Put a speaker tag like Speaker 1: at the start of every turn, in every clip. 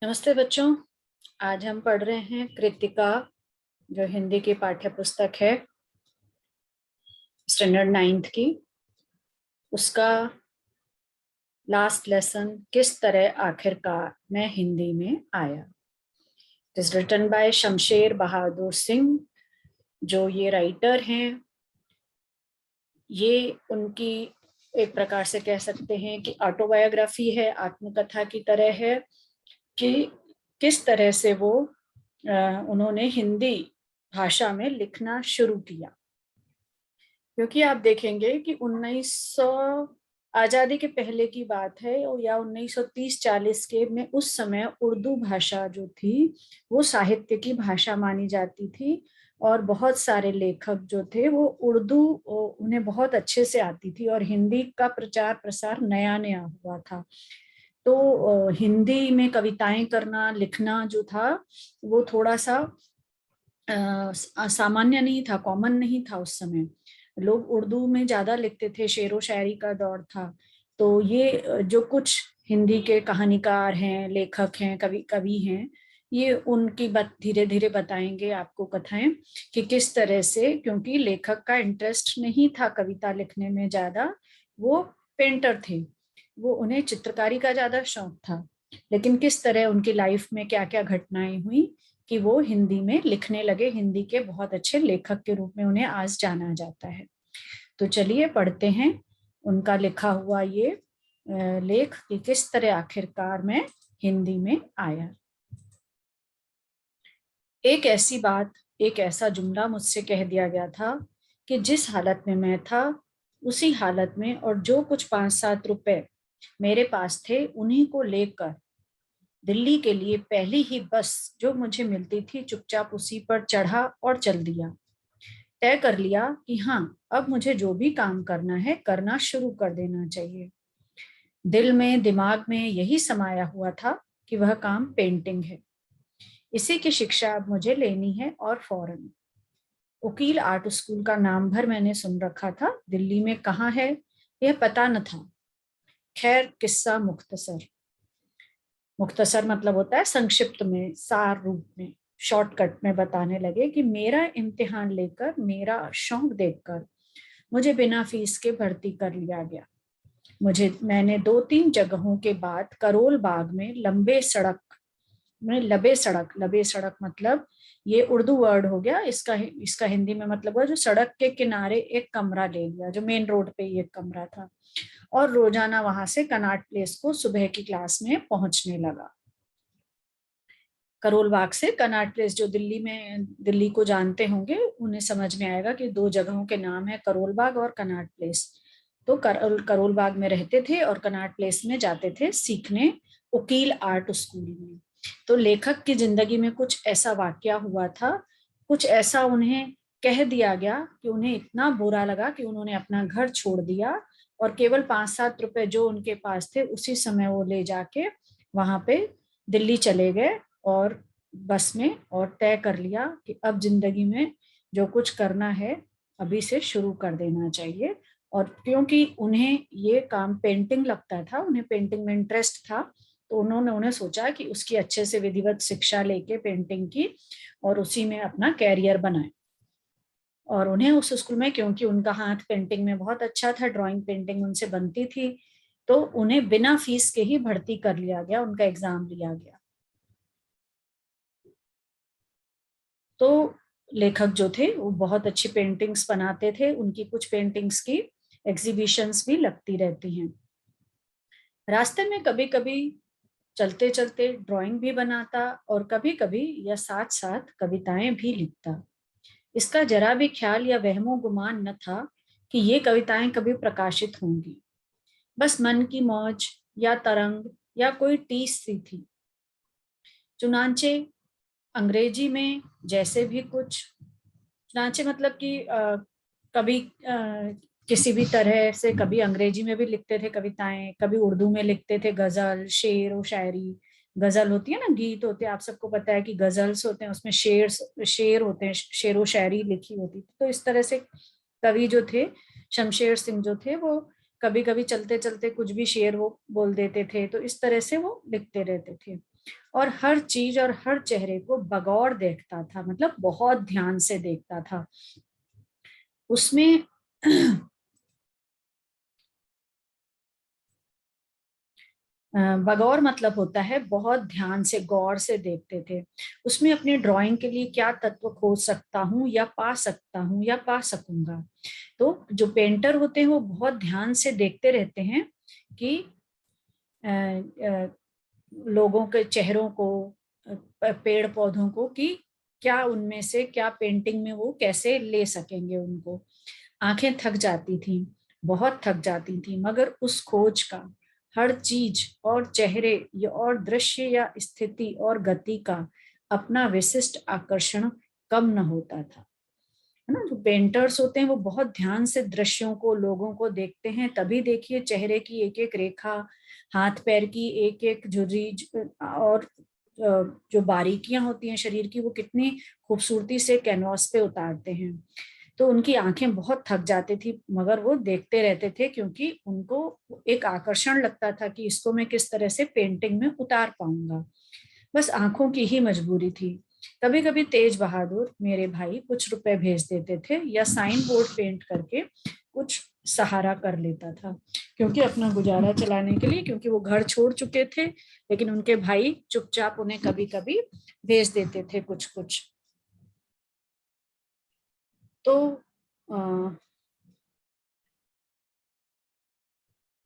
Speaker 1: नमस्ते बच्चों। आज हम पढ़ रहे हैं कृतिका, जो हिंदी की पाठ्य पुस्तक है स्टैंडर्ड 9th की। उसका लास्ट लेसन किस तरह आखिरकार मैं हिंदी में आया। It is written by Shamsher Bahadur Singh. जो ये राइटर हैं, ये उनकी एक प्रकार से कह सकते हैं कि ऑटोबायोग्राफी है, आत्मकथा की तरह है कि किस तरह से वो उन्होंने हिंदी भाषा में लिखना शुरू किया। क्योंकि आप देखेंगे कि 1900 आजादी के पहले की बात है या 1930-40 के में, उस समय उर्दू भाषा जो थी वो साहित्य की भाषा मानी जाती थी और बहुत सारे लेखक जो थे वो उर्दू उन्हें बहुत अच्छे से आती थी और हिंदी का प्रचार प्रसार नया नया हुआ था। तो हिंदी में कविताएं करना, लिखना जो था वो थोड़ा सा सामान्य नहीं था, कॉमन नहीं था उस समय। लोग उर्दू में ज्यादा लिखते थे, शेरो शायरी का दौर था। तो ये जो कुछ हिंदी के कहानीकार हैं, लेखक हैं, कवि कवि हैं, ये उनकी बात धीरे धीरे बताएंगे आपको कथाएं कि किस तरह से, क्योंकि लेखक का इंटरेस्ट नहीं था कविता लिखने में ज्यादा, वो पेंटर थे, वो उन्हें चित्रकारी का ज्यादा शौक था। लेकिन किस तरह उनकी लाइफ में क्या क्या घटनाएं हुई कि वो हिंदी में लिखने लगे, हिंदी के बहुत अच्छे लेखक के रूप में उन्हें आज जाना जाता है। तो चलिए पढ़ते हैं उनका लिखा हुआ ये लेख कि किस तरह आखिरकार मैं हिंदी में आया। एक ऐसी बात, एक ऐसा जुमला मुझसे कह दिया गया था कि जिस हालत में मैं था उसी हालत में, और जो कुछ 5-7 रुपए मेरे पास थे उन्हीं को लेकर दिल्ली के लिए पहली ही बस जो मुझे मिलती थी चुपचाप उसी पर चढ़ा और चल दिया। तय कर लिया कि हाँ, अब मुझे जो भी काम करना है करना शुरू कर देना चाहिए। दिल में दिमाग में यही समाया हुआ था कि वह काम पेंटिंग है, इसी की शिक्षा अब मुझे लेनी है और फौरन। उकील आर्ट स्कूल का नाम भर मैंने सुन रखा था, दिल्ली में कहाँ है यह पता न था। खैर, किस्सा मुख्तसर, मुख्तसर मतलब होता है संक्षिप्त में, सार रूप में, शॉर्टकट में बताने लगे कि मेरा इम्तिहान लेकर, मेरा शौक देखकर मुझे बिना फीस के भर्ती कर लिया गया। मैंने 2-3 जगहों के बाद करोल बाग में लबे सड़क, लबे सड़क मतलब ये उर्दू वर्ड हो गया, इसका हिंदी में मतलब हुआ जो सड़क के किनारे एक कमरा ले लिया, जो मेन रोड पे ये कमरा था, और रोजाना वहां से कनॉट प्लेस को सुबह की क्लास में पहुंचने लगा। करोल बाग से कनॉट प्लेस, जो दिल्ली को जानते होंगे उन्हें समझ में आएगा कि 2 जगहों के नाम है, करोल बाग और कनॉट प्लेस। तो करोल बाग में रहते थे और कनॉट प्लेस में जाते थे सीखने उकील आर्ट स्कूल में। तो लेखक की जिंदगी में कुछ ऐसा वाकया हुआ था, कुछ ऐसा उन्हें कह दिया गया कि उन्हें इतना बुरा लगा कि उन्होंने अपना घर छोड़ दिया और केवल 5-7 रुपए जो उनके पास थे उसी समय वो ले जाके वहां पे दिल्ली चले गए और बस में, और तय कर लिया कि अब जिंदगी में जो कुछ करना है अभी से शुरू कर देना चाहिए। और क्योंकि उन्हें ये काम पेंटिंग लगता था, उन्हें पेंटिंग में इंटरेस्ट था, तो उन्हें सोचा कि उसकी अच्छे से विधिवत शिक्षा लेके पेंटिंग की और उसी में अपना कैरियर बनाए। और उन्हें उस स्कूल में, क्योंकि उनका हाथ पेंटिंग में बहुत अच्छा था, ड्राइंग पेंटिंग उनसे बनती थी, तो उन्हें बिना फीस के ही भर्ती कर लिया गया, उनका एग्जाम लिया गया। तो लेखक जो थे वो बहुत अच्छी पेंटिंग्स बनाते थे, उनकी कुछ पेंटिंग्स की एग्जीबिशंस भी लगती रहती हैं। रास्ते में कभी कभी चलते चलते ड्राइंग भी बनाता और कभी कभी या साथ साथ कविताएं भी लिखता। इसका जरा भी ख्याल या वहमो गुमान न था कि ये कविताएं कभी प्रकाशित होंगी। बस मन की मौज या तरंग या कोई टीस सी थी। चुनांचे अंग्रेजी में जैसे भी कुछ, चुनांचे मतलब कि कभी किसी भी तरह से, कभी अंग्रेजी में भी लिखते थे कविताएं, कभी उर्दू में लिखते थे गजल, शेर और शायरी। गजल होती है ना, गीत होते हैं, आप सबको पता है कि गजल्स होते हैं, उसमें शेर होते हैं, शेर व शायरी लिखी होती थी। तो इस तरह से कवि जो थे, शमशेर सिंह जो थे, वो कभी कभी चलते चलते कुछ भी शेर वो बोल देते थे, तो इस तरह से वो लिखते रहते थे। और हर चीज और हर चेहरे को बगौर देखता था, मतलब बहुत ध्यान से देखता था उसमें। बगौर मतलब होता है बहुत ध्यान से गौर से देखते थे। उसमें अपनी ड्राइंग के लिए क्या तत्व खोज सकता हूँ या पा सकता हूँ या पा सकूंगा। तो जो पेंटर होते हैं वो बहुत ध्यान से देखते रहते हैं कि लोगों के चेहरों को, पेड़ पौधों को, कि क्या उनमें से क्या पेंटिंग में वो कैसे ले सकेंगे उनको। आंखें थक जाती थी, बहुत थक जाती थी, मगर उस खोज का हर चीज और चेहरे और दृश्य या स्थिति और गति का अपना विशिष्ट आकर्षण कम न होता था। है ना, जो पेंटर्स होते हैं वो बहुत ध्यान से दृश्यों को, लोगों को देखते हैं, तभी देखिए चेहरे की एक एक रेखा, हाथ पैर की एक एक झुर्री और जो बारीकियां होती हैं शरीर की, वो कितनी खूबसूरती से कैनवास पे उतारते हैं। तो उनकी आंखें बहुत थक जाती थी, मगर वो देखते रहते थे क्योंकि उनको एक आकर्षण लगता था कि इसको मैं किस तरह से पेंटिंग में उतार पाऊंगा। बस आंखों की ही मजबूरी थी। कभी कभी तेज बहादुर मेरे भाई कुछ रुपए भेज देते थे या साइन बोर्ड पेंट करके कुछ सहारा कर लेता था, क्योंकि अपना गुजारा चलाने के लिए, क्योंकि वो घर छोड़ चुके थे, लेकिन उनके भाई चुपचाप उन्हें कभी कभी भेज देते थे कुछ कुछ। तो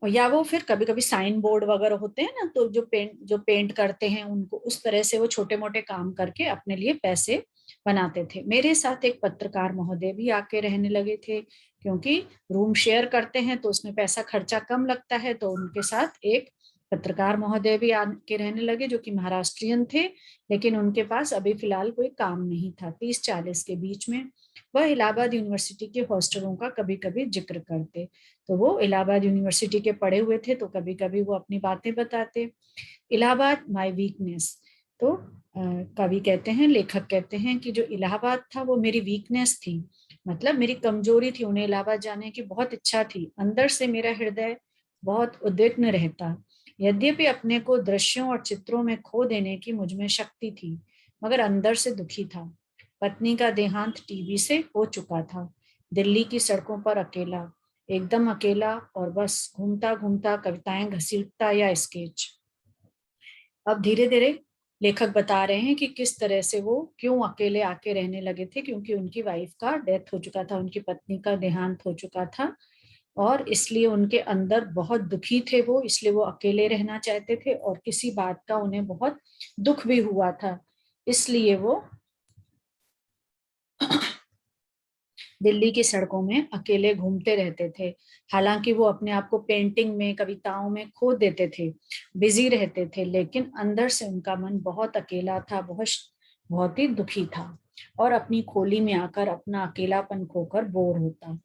Speaker 1: या वो फिर कभी कभी साइन बोर्ड वगैरह होते हैं ना, तो जो पेंट करते हैं उनको उस तरह से वो छोटे मोटे काम करके अपने लिए पैसे बनाते थे। मेरे साथ एक पत्रकार महोदय भी आके रहने लगे थे, क्योंकि रूम शेयर करते हैं तो उसमें पैसा खर्चा कम लगता है। तो उनके साथ एक पत्रकार महोदय भी आके रहने लगे, जो कि महाराष्ट्रियन थे, लेकिन उनके पास अभी फिलहाल कोई काम नहीं था, 30-40 के बीच में। वह इलाहाबाद यूनिवर्सिटी के हॉस्टलों का कभी कभी जिक्र करते। तो वो इलाहाबाद यूनिवर्सिटी के पढ़े हुए थे, तो कभी कभी वो अपनी बातें बताते। Allahabad my weakness. तो कवि कहते हैं, लेखक कहते हैं कि जो इलाहाबाद था वो मेरी वीकनेस थी, मतलब मेरी कमजोरी थी। उन्हें इलाहाबाद जाने की बहुत इच्छा थी, अंदर से मेरा हृदय बहुत उद्विग्न रहता। यद्यपि अपने को दृश्यों और चित्रों में खो देने की मुझमें शक्ति थी, मगर अंदर से दुखी था। पत्नी का देहांत टीबी से हो चुका था। दिल्ली की सड़कों पर अकेला, एकदम अकेला, और बस घूमता घूमता कविताएं घसीटता या स्केच। अब धीरे धीरे लेखक बता रहे हैं कि किस तरह से वो क्यों अकेले आके रहने लगे थे, क्योंकि उनकी वाइफ का डेथ हो चुका था, उनकी पत्नी का देहांत हो चुका था, और इसलिए उनके अंदर बहुत दुखी थे वो, इसलिए वो अकेले रहना चाहते थे, और किसी बात का उन्हें बहुत दुख भी हुआ था, इसलिए वो दिल्ली की सड़कों में अकेले घूमते रहते थे। हालांकि वो अपने आप को पेंटिंग में, कविताओं में खो देते थे, बिजी रहते थे, लेकिन अंदर से उनका मन बहुत अकेला था, बहुत बहुत ही दुखी था, और अपनी खोली में आकर अपना अकेलापन खोकर बोर होता।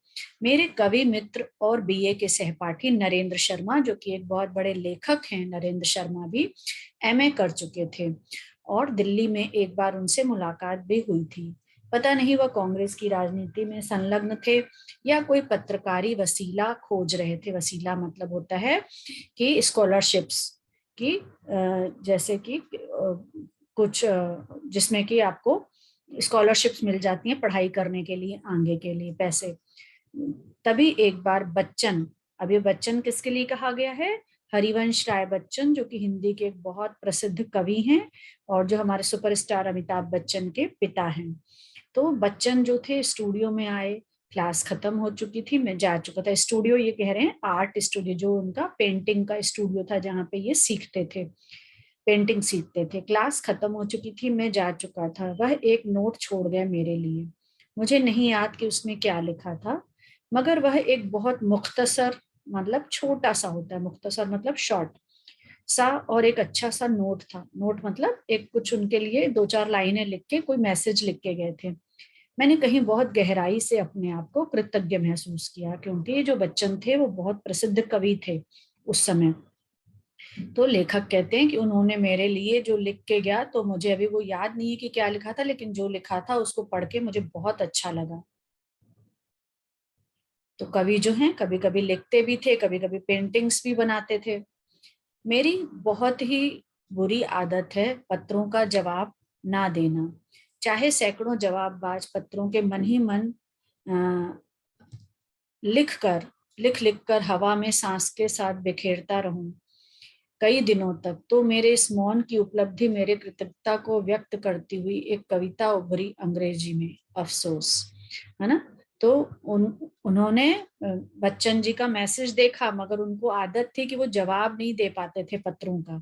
Speaker 1: मेरे कवि मित्र और बीए के सहपाठी नरेंद्र शर्मा, जो कि एक बहुत बड़े लेखक हैं, नरेंद्र शर्मा भी एमए कर चुके थे, और दिल्ली में एक बार उनसे मुलाकात भी हुई थी। पता नहीं वह कांग्रेस की राजनीति में संलग्न थे या कोई पत्रकारी वसीला खोज रहे थे। वसीला मतलब होता है कि स्कॉलरशिप्स की, जैसे कि कुछ जिसमें कि आपको स्कॉलरशिप्स मिल जाती हैं पढ़ाई करने के लिए, आगे के लिए पैसे। तभी एक बार बच्चन, अब ये बच्चन किसके लिए कहा गया है? हरिवंश राय बच्चन, जो कि हिंदी के एक बहुत प्रसिद्ध कवि हैं और जो हमारे सुपरस्टार अमिताभ बच्चन के पिता हैं। तो बच्चन जो थे स्टूडियो में आए, क्लास खत्म हो चुकी थी, मैं जा चुका था स्टूडियो, ये कह रहे हैं आर्ट स्टूडियो, जो उनका पेंटिंग का स्टूडियो था जहाँ पे ये सीखते थे, पेंटिंग सीखते थे। क्लास खत्म हो चुकी थी, मैं जा चुका था। वह एक नोट छोड़ गया मेरे लिए। मुझे नहीं याद कि उसमें क्या लिखा था, मगर वह एक बहुत मुख्तसर, मतलब छोटा सा होता है मुख्तसर, मतलब शॉर्ट सा, और एक अच्छा सा नोट था। नोट मतलब एक कुछ उनके लिए 2-4 लाइनें लिख के कोई मैसेज लिख के गए थे। मैंने कहीं बहुत गहराई से अपने आप को कृतज्ञ महसूस किया, क्योंकि ये जो बच्चन थे वो बहुत प्रसिद्ध कवि थे उस समय। तो लेखक कहते हैं कि उन्होंने मेरे लिए जो लिख के गया, तो मुझे अभी वो याद नहीं है कि क्या लिखा था, लेकिन जो लिखा था उसको पढ़ के मुझे बहुत अच्छा लगा। तो कवि जो हैं कभी कभी लिखते भी थे, कभी कभी पेंटिंग्स भी बनाते थे। मेरी बहुत ही बुरी आदत है पत्रों का जवाब ना देना। चाहे सैकड़ों जवाबबाज पत्रों के मन ही मन लिख लिख कर हवा में सांस के साथ बिखेरता रहूं कई दिनों तक, तो मेरे इस मौन की उपलब्धि मेरे कृतज्ञता को व्यक्त करती हुई एक कविता उभरी अंग्रेजी में, अफसोस, है ना। तो उन्होंने बच्चन जी का मैसेज देखा, मगर उनको आदत थी कि वो जवाब नहीं दे पाते थे पत्रों का,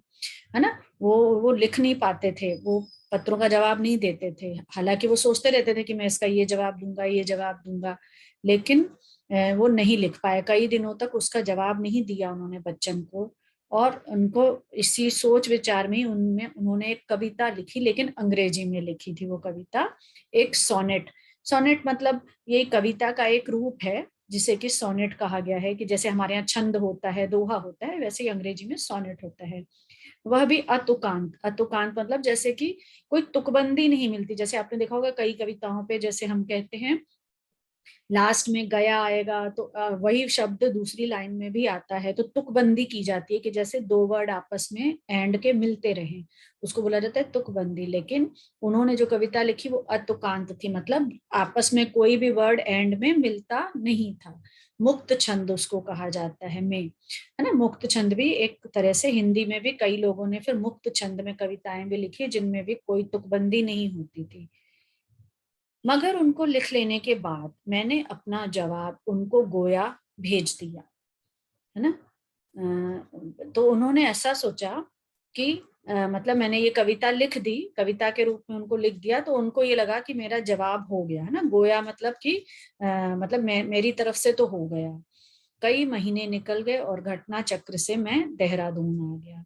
Speaker 1: है ना। वो लिख नहीं पाते थे, वो पत्रों का जवाब नहीं देते थे। हालांकि वो सोचते रहते थे कि मैं इसका ये जवाब दूंगा, ये जवाब दूंगा, लेकिन वो नहीं लिख पाए। कई दिनों तक उसका जवाब नहीं दिया उन्होंने बच्चन को, और उनको इसी सोच विचार में उनमें उन्होंने एक कविता लिखी, लेकिन अंग्रेजी में लिखी थी वो कविता, एक सोनेट। सोनेट मतलब ये कविता का एक रूप है जिसे कि सोनेट कहा गया है, कि जैसे हमारे यहाँ छंद होता है, दोहा होता है, वैसे ही अंग्रेजी में सोनेट होता है। वह भी अतुकांत। अतुकांत मतलब जैसे कि कोई तुकबंदी नहीं मिलती। जैसे आपने देखा होगा कई कविताओं पे जैसे हम कहते हैं लास्ट में गया आएगा, तो वही शब्द दूसरी लाइन में भी आता है, तो तुकबंदी की जाती है कि जैसे दो वर्ड आपस में एंड के मिलते रहे, उसको बोला जाता है तुकबंदी। लेकिन उन्होंने जो कविता लिखी वो अतुकांत थी, मतलब आपस में कोई भी वर्ड एंड में मिलता नहीं था। मुक्त छंद उसको कहा जाता है, में, है ना। मुक्त छंद भी एक तरह से, हिंदी में भी कई लोगों ने फिर मुक्त छंद में कविताएं भी लिखी जिनमें भी कोई तुकबंदी नहीं होती थी। मगर उनको लिख लेने के बाद मैंने अपना जवाब उनको गोया भेज दिया, है ना। तो उन्होंने ऐसा सोचा कि मतलब मैंने ये कविता लिख दी, कविता के रूप में उनको लिख दिया, तो उनको ये लगा कि मेरा जवाब हो गया, है ना। गोया मतलब कि मतलब मेरी तरफ से तो हो गया। कई महीने निकल गए और घटना चक्र से मैं देहरादून आ गया।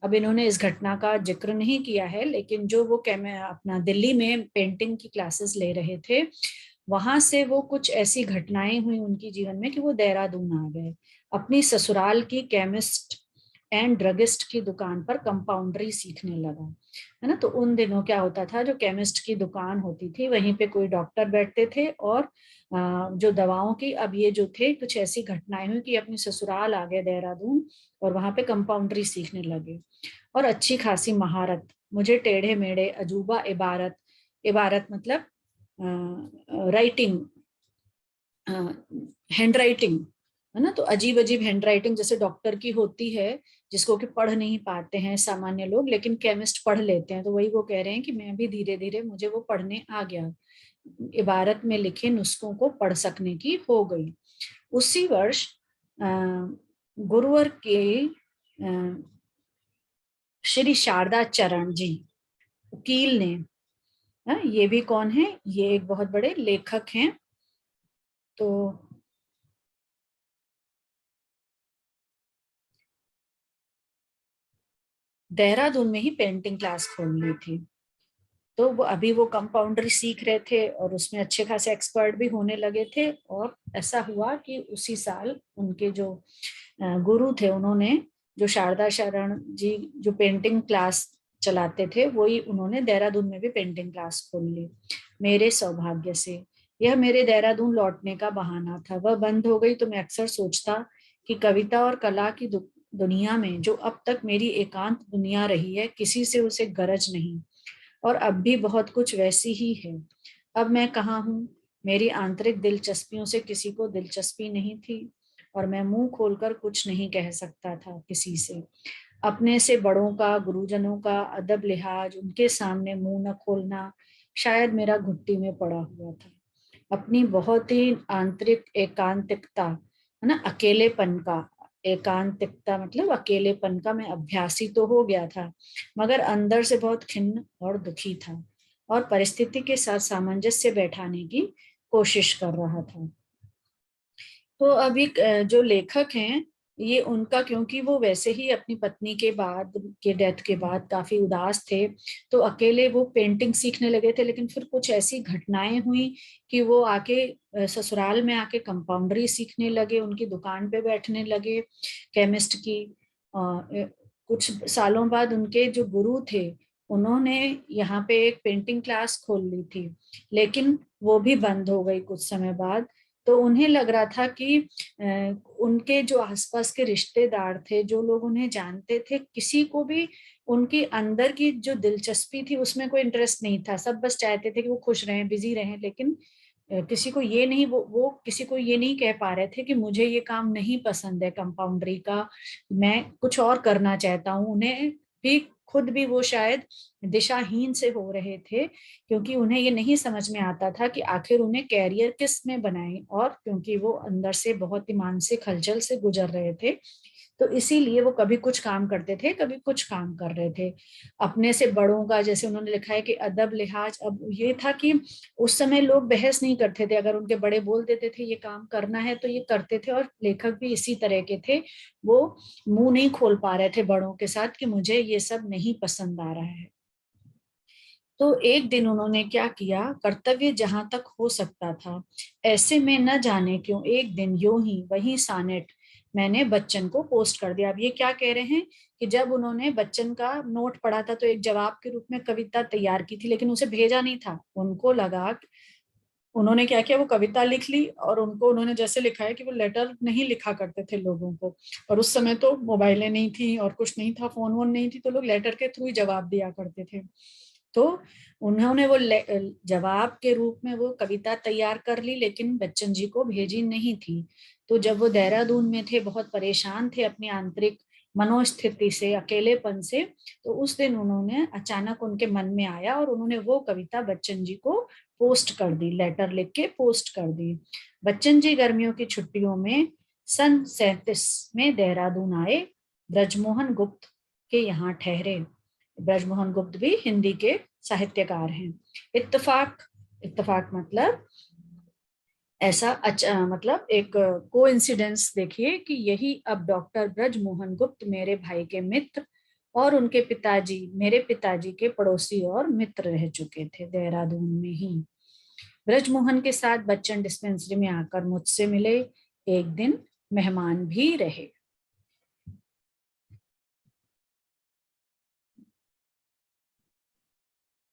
Speaker 1: अब इन्होंने इस घटना का जिक्र नहीं किया है, लेकिन जो वो अपना दिल्ली में पेंटिंग की क्लासेस ले रहे थे, वहां से वो कुछ ऐसी घटनाएं हुई उनके जीवन में कि वो देहरादून आ गए। अपनी ससुराल की केमिस्ट एंड ड्रगिस्ट की दुकान पर कंपाउंडरी सीखने लगा, है ना। तो उन दिनों क्या होता था, जो केमिस्ट की दुकान होती थी वहीं पे कोई डॉक्टर बैठते थे, और जो दवाओं की, अब ये जो थे कुछ ऐसी घटनाएं हुई कि अपनी ससुराल आ गए देहरादून और वहां पे कंपाउंडरी सीखने लगे, और अच्छी खासी महारत। मुझे टेढ़े मेढ़े अजूबा इबारत, इबारत मतलब राइटिंग, हैंड राइटिंग, है ना। तो अजीब अजीब हैंड राइटिंग जैसे डॉक्टर की होती है, जिसको कि पढ़ नहीं पाते हैं सामान्य लोग, लेकिन केमिस्ट पढ़ लेते हैं, तो वही वो कह रहे हैं कि मैं भी धीरे धीरे मुझे वो पढ़ने आ गया, इबारत में लिखे नुस्खों को पढ़ सकने की हो गई। उसी वर्ष गुरुवर के श्री शारदा चरण जी वकील ने, ये भी कौन है, ये एक बहुत बड़े लेखक हैं, तो देहरादून में ही पेंटिंग क्लास खोल ली थी। तो वो अभी वो कंपाउंडरी सीख रहे थे और उसमें अच्छे खासे एक्सपर्ट भी होने लगे थे, और ऐसा हुआ कि उसी साल उनके जो गुरु थे, उन्होंने, जो शारदा शरण जी जो पेंटिंग क्लास चलाते थे, वही उन्होंने देहरादून में भी पेंटिंग क्लास खोल ली। मेरे सौभाग्य से यह मेरे देहरादून लौटने का बहाना था। वह बंद हो गई तो मैं अक्सर सोचता कि कविता और कला की दुनिया में, जो अब तक मेरी एकांत दुनिया रही है, किसी से उसे गरज नहीं, और अब भी बहुत कुछ वैसी ही है। अब मैं कहाँ हूँ, मेरी आंतरिक दिलचस्पियों से किसी को दिलचस्पी नहीं थी, और मैं मुंह खोलकर कुछ नहीं कह सकता था किसी से। अपने से बड़ों का, गुरुजनों का अदब लिहाज, उनके सामने मुंह न खोलना शायद मेरा घुट्टी में पड़ा हुआ था। अपनी बहुत ही आंतरिक एकांतिकता, है ना, अकेलेपन का, एकांतिकता मतलब अकेलेपन का, मैं अभ्यासी तो हो गया था, मगर अंदर से बहुत खिन्न और दुखी था, और परिस्थिति के साथ सामंजस्य बैठाने की कोशिश कर रहा था। तो अभी जो लेखक हैं, ये उनका, क्योंकि वो वैसे ही अपनी पत्नी के बाद, के डेथ के बाद काफी उदास थे, तो अकेले वो पेंटिंग सीखने लगे थे। लेकिन फिर कुछ ऐसी घटनाएं हुई कि वो आके ससुराल में आके कंपाउंडरी सीखने लगे, उनकी दुकान पे बैठने लगे केमिस्ट की। कुछ सालों बाद उनके जो गुरु थे, उन्होंने यहाँ पे एक पेंटिंग क्लास खोल ली थी, लेकिन वो भी बंद हो गई कुछ समय बाद। तो उन्हें लग रहा था कि उनके जो आसपास के रिश्तेदार थे, जो लोग उन्हें जानते थे, किसी को भी उनकी अंदर की जो दिलचस्पी थी उसमें कोई इंटरेस्ट नहीं था। सब बस चाहते थे कि वो खुश रहें, बिजी रहें, लेकिन किसी को ये नहीं, वो किसी को ये नहीं कह पा रहे थे कि मुझे ये काम नहीं पसंद है कंपाउंड्री का, मैं कुछ और करना चाहता हूँ। उन्हें भी, खुद भी वो शायद दिशाहीन से हो रहे थे, क्योंकि उन्हें ये नहीं समझ में आता था कि आखिर उन्हें कैरियर किस में बनाए, और क्योंकि वो अंदर से बहुत ही मानसिक हलचल से गुजर रहे थे, तो इसीलिए वो कभी कुछ काम करते थे, कभी कुछ काम कर रहे थे। अपने से बड़ों का, जैसे उन्होंने लिखा है कि अदब लिहाज, अब ये था कि उस समय लोग बहस नहीं करते थे, अगर उनके बड़े बोल देते थे ये काम करना है तो ये करते थे, और लेखक भी इसी तरह के थे। वो मुंह नहीं खोल पा रहे थे बड़ों के साथ कि मुझे ये सब नहीं पसंद आ रहा है। तो एक दिन उन्होंने क्या किया, कर्तव्य जहां तक हो सकता था, ऐसे में न जाने क्यों एक दिन यूं ही वही सानेट मैंने बच्चन को पोस्ट कर दिया। अब ये क्या कह रहे हैं कि जब उन्होंने बच्चन का नोट पढ़ा था तो एक जवाब के रूप में कविता तैयार की थी, लेकिन उसे भेजा नहीं था। उनको लगा, उन्होंने क्या किया, वो कविता लिख ली, और उनको उन्होंने जैसे लिखा है कि वो लेटर नहीं लिखा करते थे लोगों को, और उस समय तो मोबाइलें नहीं थी और कुछ नहीं था, फोन वोन नहीं थी, तो लोग लेटर के थ्रू ही जवाब दिया करते थे। तो उन्होंने वो जवाब के रूप में वो कविता तैयार कर ली, लेकिन बच्चन जी को भेजी नहीं थी। तो जब वो देहरादून में थे, बहुत परेशान थे अपनी आंतरिक मनोस्थिति से, अकेलेपन से, तो उस दिन उन्होंने अचानक, उनके मन में आया और उन्होंने वो कविता बच्चन जी को पोस्ट कर दी, लेटर लिख के पोस्ट कर दी। बच्चन जी गर्मियों की छुट्टियों में सन 37 में देहरादून आए, ब्रजमोहन गुप्त के यहाँ ठहरे। ब्रजमोहन गुप्त भी हिंदी के साहित्यकार हैं। इत्तेफाक, इत्तेफाक मतलब ऐसा मतलब एक कोइंसिडेंस देखिए कि यही अब डॉक्टर ब्रजमोहन गुप्त मेरे भाई के मित्र और उनके पिताजी, मेरे पिताजी के पड़ोसी और मित्र रह चुके थे देहरादून में ही। ब्रजमोहन के साथ बच्चन डिस्पेंसरी में आकर मुझसे मिले, एक दिन मेहमान भी रहे।